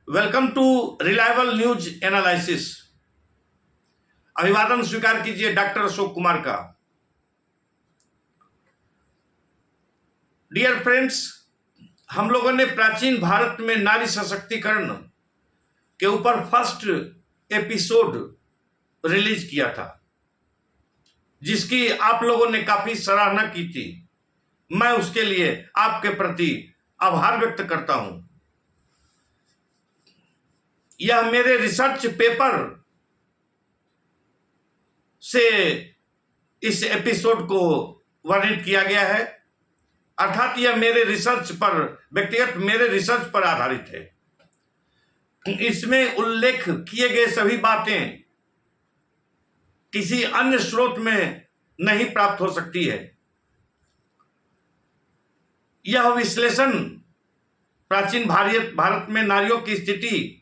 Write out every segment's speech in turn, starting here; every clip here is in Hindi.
Welcome to reliable news analysis. अभिवादन स्वीकार कीजिए डॉक्टर अशोक कुमार का। डियर फ्रेंड्स, हम लोगों ने प्राचीन भारत में नारी सशक्तिकरण के ऊपर फर्स्ट एपिसोड रिलीज किया था, जिसकी आप लोगों ने काफी सराहना की थी। मैं उसके लिए आपके प्रति आभार व्यक्त करता हूं। यह मेरे रिसर्च पेपर से इस एपिसोड को वर्णित किया गया है, अर्थात यह मेरे रिसर्च पर, व्यक्तिगत मेरे रिसर्च पर आधारित है। इसमें उल्लेख किए गए सभी बातें किसी अन्य स्रोत में नहीं प्राप्त हो सकती है। यह विश्लेषण प्राचीन भारत में नारियों की स्थिति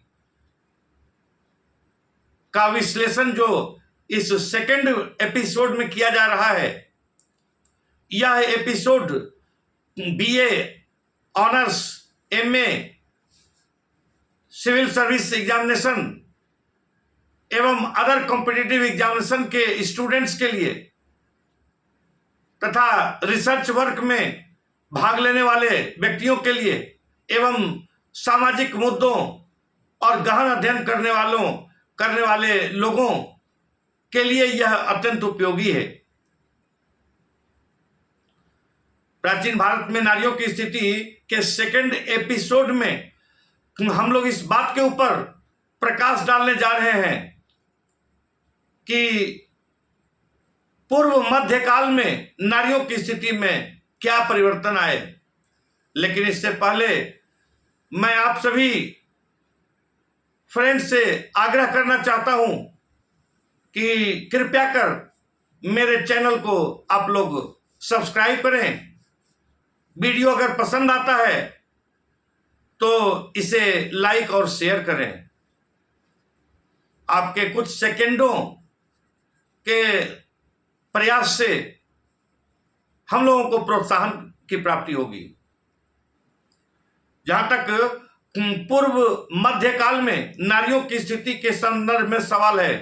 का विश्लेषण जो इस सेकंड एपिसोड में किया जा रहा है, यह episode BA honours, MA, civil service examination एवं अदर कॉम्पिटिटिव एग्जामिनेशन के स्टूडेंट्स के लिए तथा रिसर्च वर्क में भाग लेने वाले व्यक्तियों के लिए एवं सामाजिक मुद्दों और गहन अध्ययन करने वाले लोगों के लिए यह अत्यंत उपयोगी है। प्राचीन भारत में नारियों की स्थिति के सेकंड एपिसोड में हम लोग इस बात के ऊपर प्रकाश डालने जा रहे हैं कि पूर्व मध्यकाल में नारियों की स्थिति में क्या परिवर्तन आए। लेकिन इससे पहले मैं आप सभी फ्रेंड्स से आग्रह करना चाहता हूं कि कृपया कर मेरे चैनल को आप लोग सब्सक्राइब करें। वीडियो अगर पसंद आता है तो इसे लाइक और शेयर करें। आपके कुछ सेकंडों के प्रयास से हम लोगों को प्रोत्साहन की प्राप्ति होगी। जहां तक पूर्व मध्यकाल में नारियों की स्थिति के संदर्भ में सवाल है,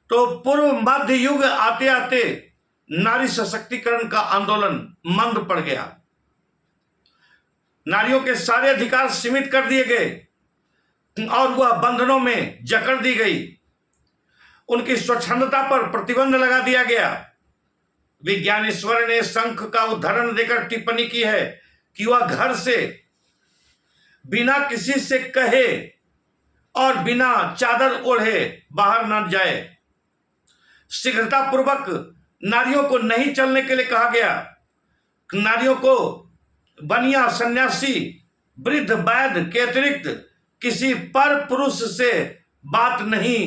तो पूर्व मध्य युग आते आते नारी सशक्तिकरण का आंदोलन मंद पड़ गया। नारियों के सारे अधिकार सीमित कर दिए गए और वह बंधनों में जकड़ दी गई। उनकी स्वच्छंदता पर प्रतिबंध लगा दिया गया। विज्ञानेश्वर ने शंख का उदाहरण देकर टिप्पणी की है कि वह घर से बिना किसी से कहे और बिना चादर ओढ़े बाहर न जाए। शीघ्रतापूर्वक नारियों को नहीं चलने के लिए कहा गया। नारियों को बनिया, सन्यासी, वृद्ध, वैद्य के अतिरिक्त किसी पर पुरुष से बात नहीं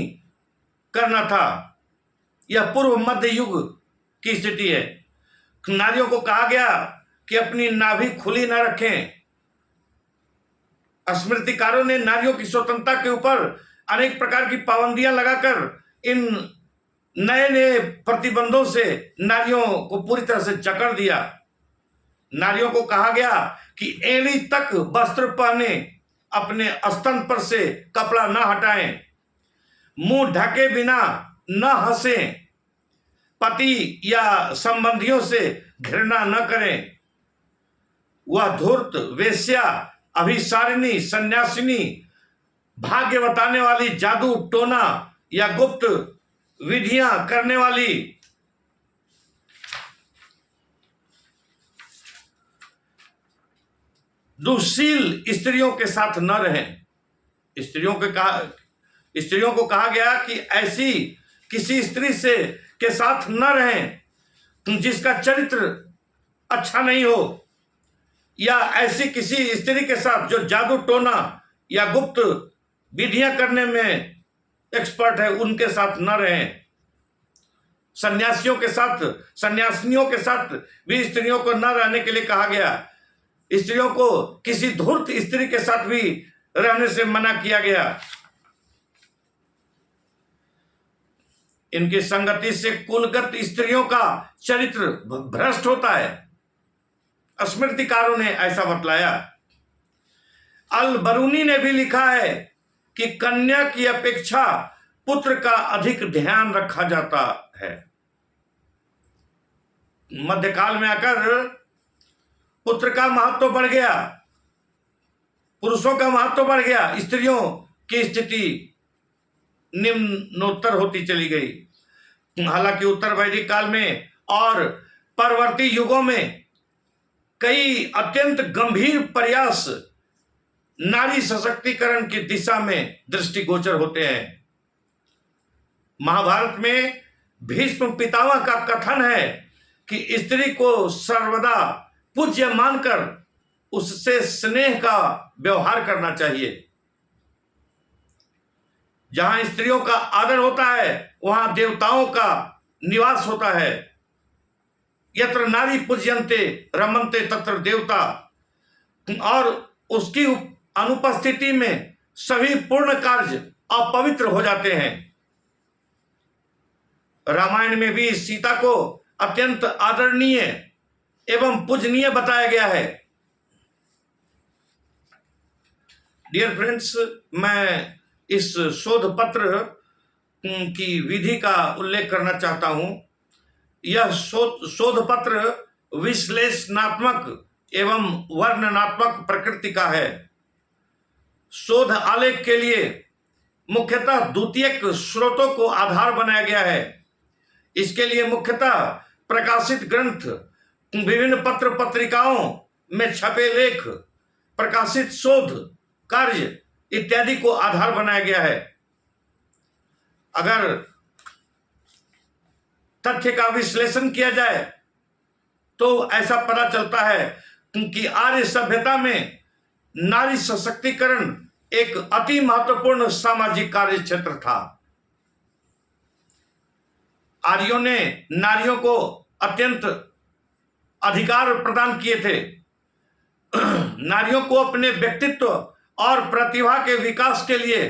करना था। यह पूर्व मध्य युग की स्थिति है। नारियों को कहा गया कि अपनी नाभि खुली न रखें। स्मृतिकारों ने नारियों की स्वतंत्रता के ऊपर अनेक प्रकार की पाबंदियां लगाकर इन नए नए प्रतिबंधों से नारियों को पूरी तरह से जकड़ दिया। नारियों को कहा गया कि एड़ी तक वस्त्र पहने, अपने स्तन पर से कपड़ा न हटाएं, मुंह ढके बिना न हंसें, पति या संबंधियों से घृणा न करें। वह धूर्त, वेश्या, अभिसारिणी, सन्यासिनी, भाग्य बताने वाली, जादू टोना या गुप्त विधियां करने वाली, दुशील स्त्रियों के साथ न रहें। स्त्रियों को कहा गया कि ऐसी किसी स्त्री से के साथ न रहें जिसका चरित्र अच्छा नहीं हो, या ऐसी किसी स्त्री के साथ जो जादू टोना या गुप्त विधियां करने में एक्सपर्ट है, उनके साथ न रहें। सन्यासिनियों के साथ भी स्त्रियों को न रहने के लिए कहा गया। स्त्रियों को किसी धूर्त स्त्री के साथ भी रहने से मना किया गया। इनकी संगति से कुलगत स्त्रियों का चरित्र भ्रष्ट होता है। स्मृतिकारों ने ऐसा बतलाया। अल बरूनी ने भी लिखा है कि कन्या की अपेक्षा पुत्र का अधिक ध्यान रखा जाता है। मध्यकाल में आकर पुत्र का महत्व बढ़ गया, पुरुषों का महत्व बढ़ गया, स्त्रियों की स्थिति निम्नोत्तर होती चली गई। हालांकि उत्तर वैदिक काल में और परवर्ती युगों में कई अत्यंत गंभीर प्रयास नारी सशक्तिकरण की दिशा में दृष्टिगोचर होते हैं। महाभारत में भीष्म पितामह का कथन है कि स्त्री को सर्वदा पूज्य मानकर उससे स्नेह का व्यवहार करना चाहिए। जहां स्त्रियों का आदर होता है वहां देवताओं का निवास होता है। यत्र नारी पूज्यन्ते रमन्ते तत्र देवता। और उसकी अनुपस्थिति में सभी पूर्ण कार्य अपवित्र हो जाते हैं। रामायण में भी सीता को अत्यंत आदरणीय एवं पूजनीय बताया गया है। डियर फ्रेंड्स, मैं इस शोध पत्र की विधि का उल्लेख करना चाहता हूं। यह शोध पत्र विश्लेषणात्मक एवं वर्णनात्मक प्रकृति का है। शोध आलेख के लिए मुख्यतः द्वितीयक स्रोतों को आधार बनाया गया है। इसके लिए मुख्यतः प्रकाशित ग्रंथ, विभिन्न पत्र पत्रिकाओं में छपे लेख, प्रकाशित शोध कार्य इत्यादि को आधार बनाया गया है। अगर तथ्य का विश्लेषण किया जाए तो ऐसा पता चलता है कि आर्य सभ्यता में नारी सशक्तिकरण एक अति महत्वपूर्ण सामाजिक कार्य क्षेत्र था। आर्यों ने नारियों को अत्यंत अधिकार प्रदान किए थे। नारियों को अपने व्यक्तित्व और प्रतिभा के विकास के लिए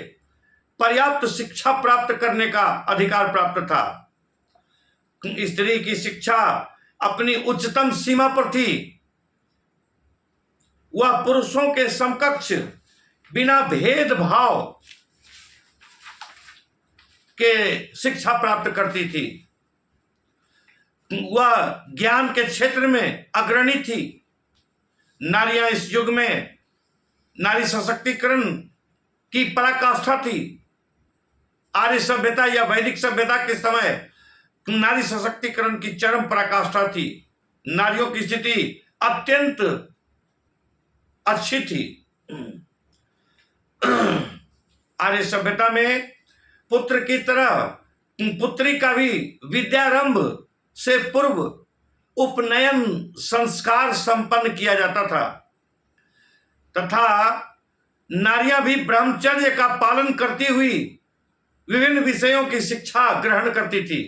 पर्याप्त शिक्षा प्राप्त करने का अधिकार प्राप्त था। स्त्री की शिक्षा अपनी उच्चतम सीमा पर थी। वह पुरुषों के समकक्ष बिना भेदभाव के शिक्षा प्राप्त करती थी। वह ज्ञान के क्षेत्र में अग्रणी थी। नारियां इस युग में नारी सशक्तिकरण की पराकाष्ठा थी। आर्य सभ्यता या वैदिक सभ्यता के समय नारी सशक्तिकरण की चरम पराकाष्ठा थी। नारियों की स्थिति अत्यंत अच्छी थी। आर्य सभ्यता में पुत्र की तरह पुत्री का भी विद्यारंभ से पूर्व उपनयन संस्कार संपन्न किया जाता था तथा नारियां भी ब्रह्मचर्य का पालन करती हुई विभिन्न विषयों की शिक्षा ग्रहण करती थी।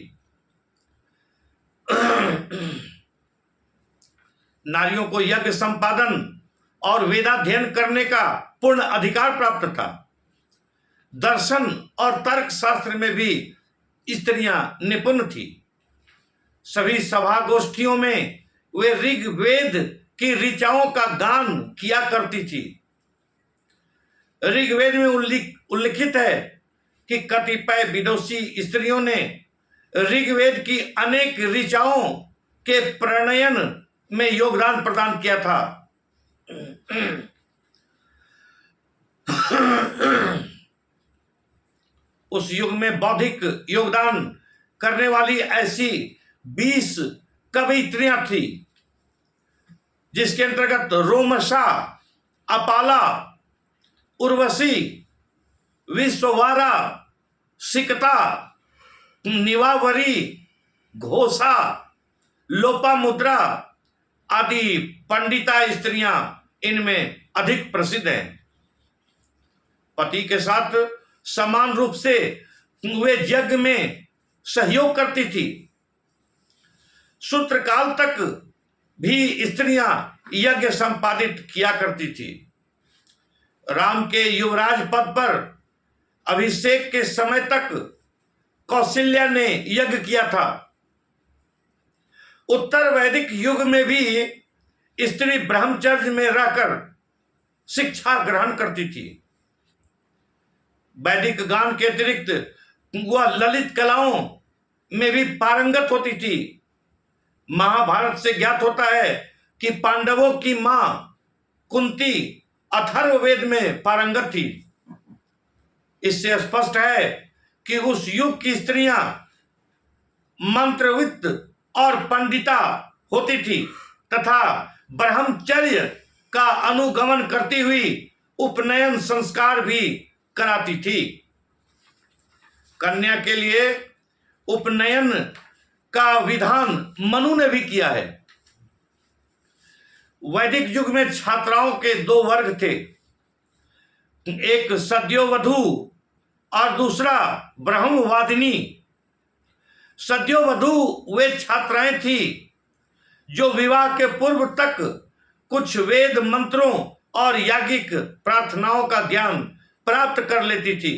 नारियों को यज्ञ संपादन और वेदाध्ययन करने का पूर्ण अधिकार प्राप्त था। दर्शन और तर्क शास्त्र में भी स्त्रियां निपुण थी। सभी सभा गोष्ठियों में वे ऋग्वेद की ऋचाओं का गान किया करती थी। ऋग्वेद में उल्लिखित है कि कतिपय विदुषी स्त्रियों ने ऋग्वेद की अनेक ऋचाओं के प्रणयन में योगदान प्रदान किया था। उस युग में बौद्धिक योगदान करने वाली ऐसी 20 कवयित्रियां थी, जिसके अंतर्गत रोमशा, अपाला, उर्वशी, विश्ववारा, सिकता, निवावरी, घोषा, लोपामुद्रा आदि पंडिता स्त्रियां इनमें अधिक प्रसिद्ध हैं। पति के साथ समान रूप से वे यज्ञ में सहयोग करती थी। सूत्रकाल तक भी स्त्रियां यज्ञ संपादित किया करती थी। राम के युवराज पद पर अभिषेक के समय तक कौशल्या ने यज्ञ किया था। उत्तर वैदिक युग में भी स्त्री ब्रह्मचर्य में रहकर शिक्षा ग्रहण करती थी। वैदिक गान के अतिरिक्त वह ललित कलाओं में भी पारंगत होती थी। महाभारत से ज्ञात होता है कि पांडवों की मां कुंती अथर्ववेद में पारंगत थी। इससे स्पष्ट है कि उस युग की स्त्रियां मंत्रविद और पंडिता होती थी तथा ब्रह्मचर्य का अनुगमन करती हुई उपनयन संस्कार भी कराती थी। कन्या के लिए उपनयन का विधान मनु ने भी किया है। वैदिक युग में छात्राओं के दो वर्ग थे, एक सद्योवधू और दूसरा ब्रह्मवादिनी। सद्योवधू वे छात्राएं थी जो विवाह के पूर्व तक कुछ वेद मंत्रों और याज्ञिक प्रार्थनाओं का ज्ञान प्राप्त कर लेती थी,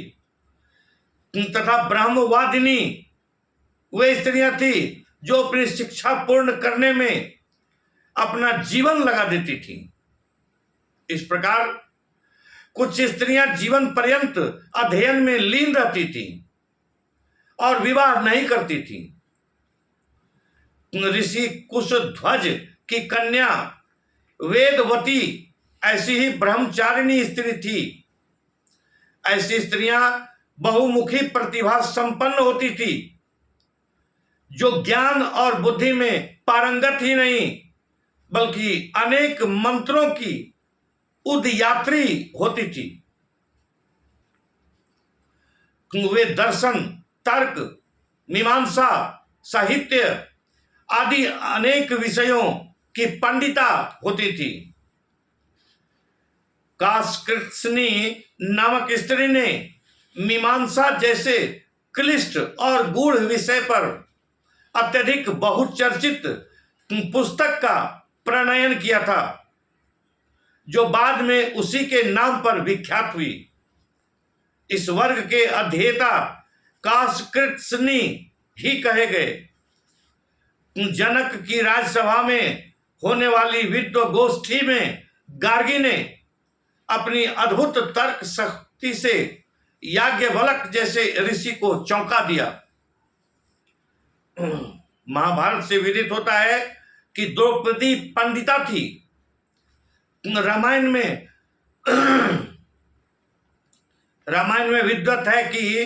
तथा ब्रह्मवादिनी वे स्त्रियां थी जो अपनी शिक्षा पूर्ण करने में अपना जीवन लगा देती थी। इस प्रकार कुछ स्त्रियां जीवन पर्यंत अध्ययन में लीन रहती थी और विवाह नहीं करती थी। ऋषि कुशध्वज की कन्या वेदवती ऐसी ही ब्रह्मचारिणी स्त्री थी। ऐसी स्त्रियां बहुमुखी प्रतिभा संपन्न होती थी, जो ज्ञान और बुद्धि में पारंगत ही नहीं बल्कि अनेक मंत्रों की उदयात्री होती थी। वे दर्शन, तर्क, मीमांसा, साहित्य आदि अनेक विषयों की पंडिता होती थी। काशकृत्स्नी नामक स्त्री ने मीमांसा जैसे क्लिष्ट और गूढ़ विषय पर अत्यधिक बहुचर्चित पुस्तक का प्रणयन किया था, जो बाद में उसी के नाम पर विख्यात हुई। इस वर्ग के अध्येता काशकृत्स्नी ही कहे गए। जनक की राजसभा में होने वाली विद्व गोष्ठी में गार्गी ने अपनी अद्भुत तर्क शक्ति से याज्ञवल्क्य जैसे ऋषि को चौंका दिया। महाभारत से विदित होता है कि द्रौपदी पंडिता थी। रामायण में विद्वत है कि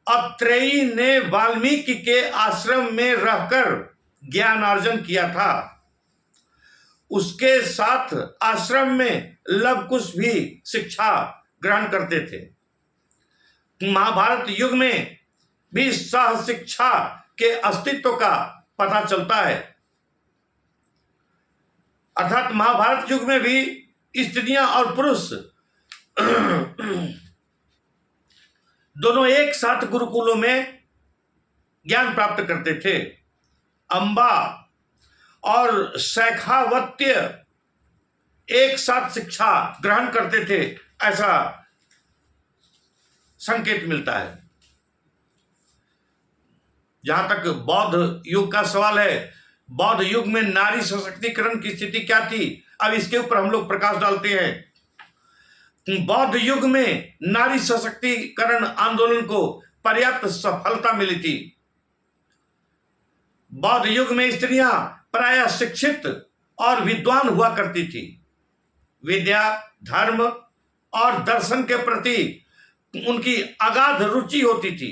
अत्रेयी ने वाल्मीकि के आश्रम में रहकर ज्ञान अर्जन किया था। उसके साथ आश्रम में लवकुश भी शिक्षा ग्रहण करते थे। महाभारत युग में भी सह शिक्षा के अस्तित्व का पता चलता है। अर्थात महाभारत युग में भी स्त्रियां और पुरुष दोनों एक साथ गुरुकुलों में ज्ञान प्राप्त करते थे। अंबा और शैखावत्य एक साथ शिक्षा ग्रहण करते थे, ऐसा संकेत मिलता है। जहां तक बौद्ध युग का सवाल है, बौद्ध युग में नारी सशक्तिकरण की स्थिति क्या थी, अब इसके ऊपर हम लोग प्रकाश डालते हैं। बौद्ध युग में नारी सशक्तिकरण आंदोलन को पर्याप्त सफलता मिली थी। बौद्ध युग में स्त्रियां प्रायः शिक्षित और विद्वान हुआ करती थी। विद्या, धर्म और दर्शन के प्रति उनकी अगाध रुचि होती थी।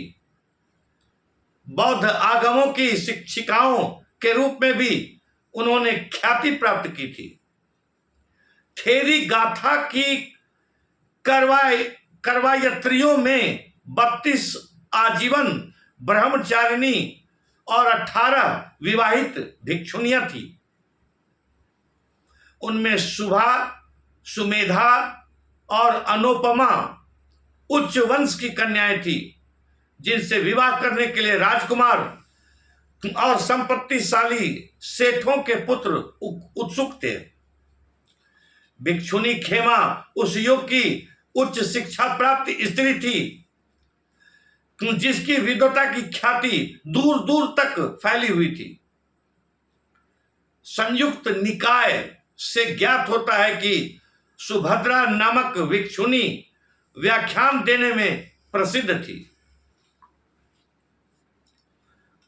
बौद्ध आगमों की शिक्षिकाओं के रूप में भी उन्होंने ख्याति प्राप्त की थी। थेरी गाथा की करवायत्रियों में 32 आजीवन ब्रह्मचारिणी और 18 विवाहित भिक्षुनियां थी। उनमें शुभा, सुमेधा और अनुपमा उच्च वंश की कन्याएं थी, जिनसे विवाह करने के लिए राजकुमार और संपत्तिशाली सेठों के पुत्र उत्सुक थे। भिक्षुनी खेमा उस युग की उच्च शिक्षा प्राप्त स्त्री थी, जिसकी विद्वता की ख्याति दूर दूर तक फैली हुई थी। संयुक्त निकाय से ज्ञात होता है कि सुभद्रा नामक भिक्षुनी व्याख्यान देने में प्रसिद्ध थी।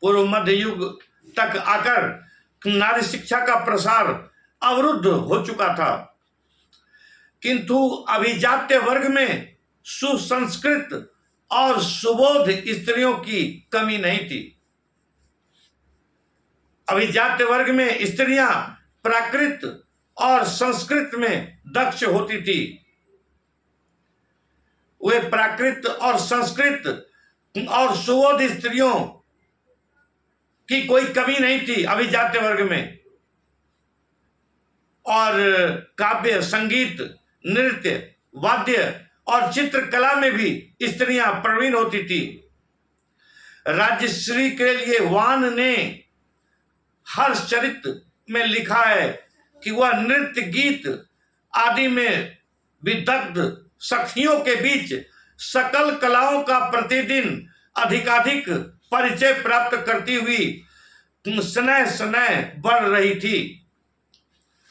पूर्व मध्य युग तक आकर नारी शिक्षा का प्रसार अवरुद्ध हो चुका था, किंतु अभिजात्य वर्ग में सुसंस्कृत और सुबोध स्त्रियों की कमी नहीं थी। अभिजात्य वर्ग में स्त्रियां प्राकृत और संस्कृत में दक्ष होती थी। वे प्राकृत और संस्कृत और सुबोध स्त्रियों की कोई कमी नहीं थी अभिजात्य वर्ग में। और काव्य, संगीत, नृत्य, वाद्य और चित्रकला में भी स्त्रियां प्रवीण होती थी। राज्यश्री के लिए वान ने हर्षचरित में लिखा है कि वह नृत्य, गीत आदि में विदग्ध सखियों के बीच सकल कलाओं का प्रतिदिन अधिकाधिक परिचय प्राप्त करती हुई स्नेह स्नेह बढ़ रही थी।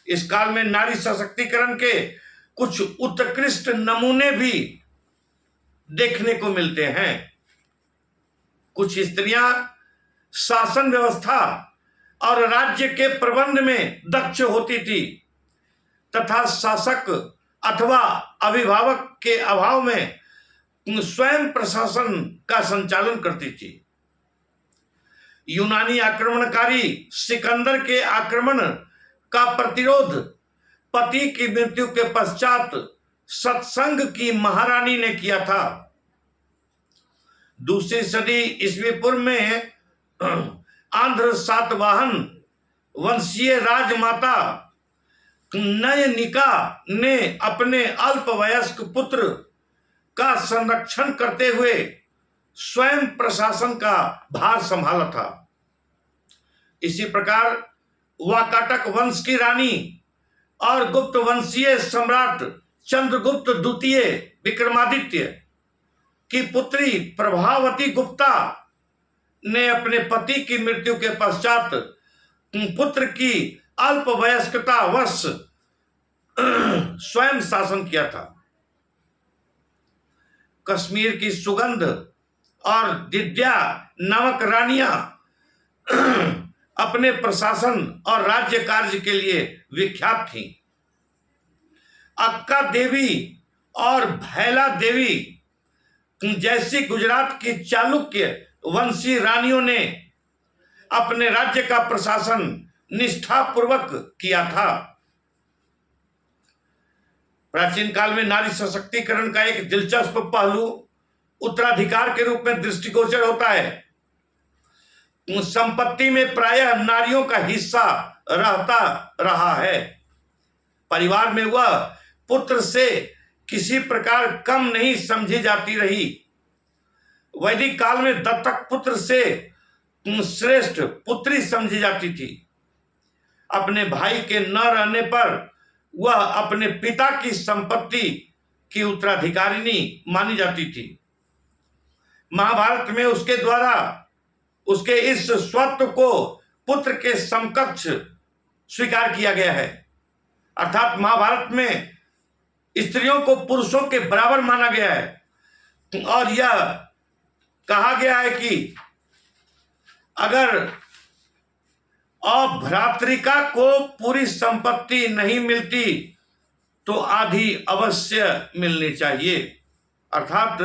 इस काल में नारी सशक्तिकरण के कुछ उत्कृष्ट नमूने भी देखने को मिलते हैं। कुछ स्त्रियां शासन व्यवस्था और राज्य के प्रबंध में दक्ष होती थी तथा शासक अथवा अभिभावक के अभाव में स्वयं प्रशासन का संचालन करती थी। यूनानी आक्रमणकारी सिकंदर के आक्रमण का प्रतिरोध पति की मृत्यु के पश्चात सत्संग की महारानी ने किया था। दूसरी सदी ईस्वी पूर्व में आंध्र सातवाहन वंशीय राजमाता नयनिका ने अपने अल्पवयस्क पुत्र का संरक्षण करते हुए स्वयं प्रशासन का भार संभाला था। इसी प्रकार वाकाटक वंश की रानी और गुप्त वंशीय सम्राट चंद्रगुप्त द्वितीय विक्रमादित्य की पुत्री प्रभावती गुप्ता ने अपने पति की मृत्यु के पश्चात पुत्र की अल्पवयस्कता वश स्वयं शासन किया था। कश्मीर की सुगंध और दिद्या नामक रानियां अपने प्रशासन और राज्य कार्य के लिए विख्यात थीं। अक्का देवी और भैला देवी जैसी गुजरात की चालुक्य वंशी रानियों ने अपने राज्य का प्रशासन निष्ठापूर्वक किया था। प्राचीन काल में नारी सशक्तिकरण का एक दिलचस्प पहलू उत्तराधिकार के रूप में दृष्टिगोचर होता है। संपत्ति में प्रायः नारियों का हिस्सा रहता रहा है। परिवार में वह पुत्र से किसी प्रकार कम नहीं समझी जाती रही। वैदिक काल में दत्तक पुत्र से श्रेष्ठ पुत्री समझी जाती थी। अपने भाई के न रहने पर वह अपने पिता की संपत्ति की उत्तराधिकारिणी मानी जाती थी। महाभारत में उसके द्वारा उसके इस स्वत्व को पुत्र के समकक्ष स्वीकार किया गया है। अर्थात महाभारत में स्त्रियों को पुरुषों के बराबर माना गया है और यह कहा गया है कि अगर अभ्रातृका को पूरी संपत्ति नहीं मिलती तो आधी अवश्य मिलनी चाहिए। अर्थात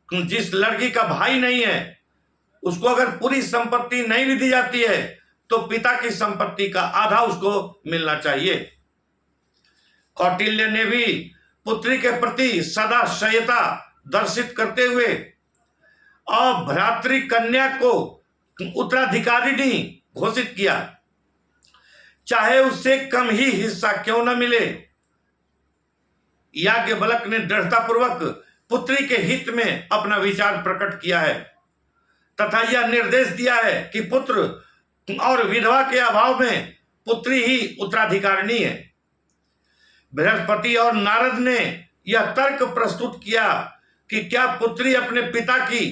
जिस लड़की का भाई नहीं है उसको अगर पूरी संपत्ति नहीं भी दी जाती है तो पिता की संपत्ति का आधा उसको मिलना चाहिए। कौटिल्य ने भी पुत्री के प्रति सदा सहायता दर्शित करते हुए अभ्रातृ कन्या को उत्तराधिकारिणी घोषित किया, चाहे उससे कम ही हिस्सा क्यों न मिले। याज्ञवल्क्य ने दृढ़तापूर्वक पुत्री के हित में अपना विचार प्रकट किया है तथा यह निर्देश दिया है कि पुत्र और विधवा के अभाव में पुत्री ही उत्तराधिकारिणी है। बृहस्पति और नारद ने यह तर्क प्रस्तुत किया कि क्या पुत्री अपने पिता की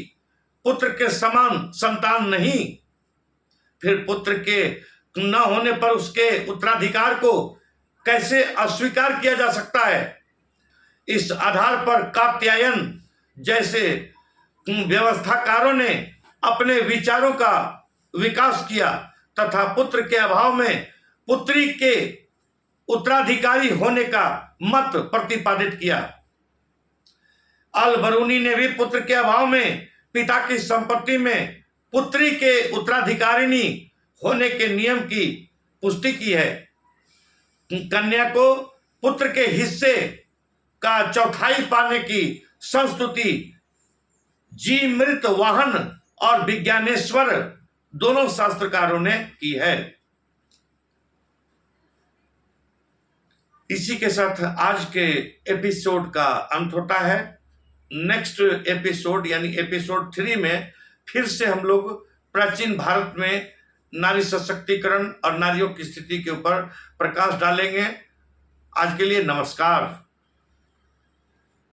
पुत्र के समान संतान नहीं, फिर पुत्र के न होने पर उसके उत्तराधिकार को कैसे अस्वीकार किया जा सकता है। इस आधार पर कात्यायन जैसे व्यवस्थाकारों ने अपने विचारों का विकास किया तथा पुत्र के अभाव में पुत्री के उत्तराधिकारी होने का मत प्रतिपादित किया। अल बरूनी ने भी पुत्र के अभाव में पिता की संपत्ति में पुत्री के उत्तराधिकारिणी होने के नियम की पुष्टि की है। कन्या को पुत्र के हिस्से का चौथाई पाने की संस्तुति जीमृत वाहन और विज्ञानेश्वर दोनों शास्त्रकारों ने की है। इसी के साथ आज के एपिसोड का अंत होता है। नेक्स्ट एपिसोड यानी एपिसोड 3 में फिर से हम लोग प्राचीन भारत में नारी सशक्तिकरण और नारियों की स्थिति के ऊपर प्रकाश डालेंगे। आज के लिए नमस्कार।